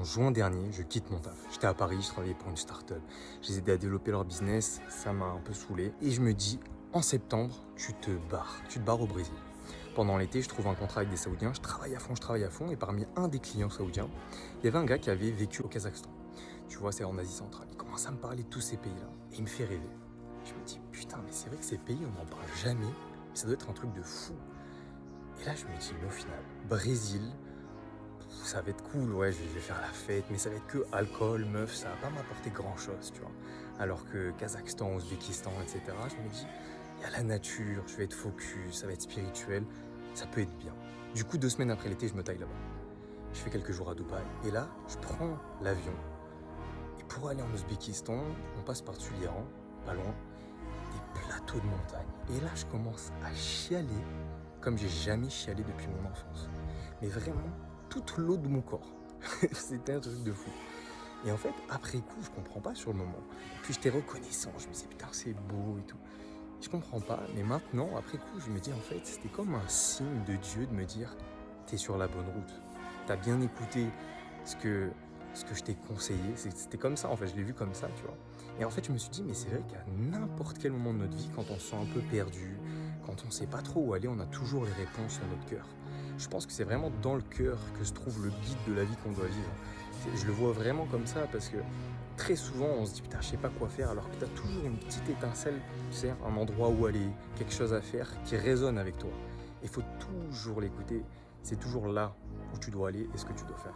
juin dernier, je quitte mon taf. J'étais à Paris, je travaillais pour une start-up. Je les aidais à développer leur business, ça m'a un peu saoulé. Et je me dis, en septembre, tu te barres au Brésil. Pendant l'été, je trouve un contrat avec des Saoudiens, je travaille à fond. Et parmi un des clients saoudiens, il y avait un gars qui avait vécu au Kazakhstan. Tu vois, c'est en Asie centrale. Il commence à me parler de tous ces pays-là. Et il me fait rêver. Je me dis, putain, mais c'est vrai que ces pays, on n'en parle jamais. Ça doit être un truc de fou. Et là, je me dis, mais au final, Brésil, ça va être cool, ouais, je vais faire la fête, mais ça va être que alcool, meuf, ça va pas m'apporter grand chose, tu vois. Alors que Kazakhstan, Ouzbékistan, etc., je me dis, il y a la nature, je vais être focus, ça va être spirituel, ça peut être bien. Du coup, 2 semaines après l'été, je me taille là-bas. Je fais quelques jours à Dubaï, et là, je prends l'avion. Et pour aller en Ouzbékistan, on passe par-dessus l'Iran, pas loin, des plateaux de montagne. Et là, je commence à chialer comme j'ai jamais chialé depuis mon enfance. Mais vraiment, toute l'eau de mon corps. C'était un truc de fou. Et en fait, après coup, je comprends pas sur le moment. Et puis j'étais reconnaissant, je me disais putain c'est beau et tout. Je comprends pas, mais maintenant, après coup, je me dis en fait, c'était comme un signe de Dieu de me dire t'es sur la bonne route. T'as bien écouté ce que, ce que je t'ai conseillé. C'était comme ça, en fait, je l'ai vu comme ça, tu vois. Et en fait, je me suis dit, mais c'est vrai qu'à n'importe quel moment de notre vie, quand on se sent un peu perdu, quand on sait pas trop où aller, on a toujours les réponses dans notre cœur. Je pense que c'est vraiment dans le cœur que se trouve le guide de la vie qu'on doit vivre. Je le vois vraiment comme ça parce que très souvent on se dit putain je sais pas quoi faire alors que tu as toujours une petite étincelle, tu sais, un endroit où aller, quelque chose à faire qui résonne avec toi. Il faut toujours l'écouter, c'est toujours là où tu dois aller et ce que tu dois faire.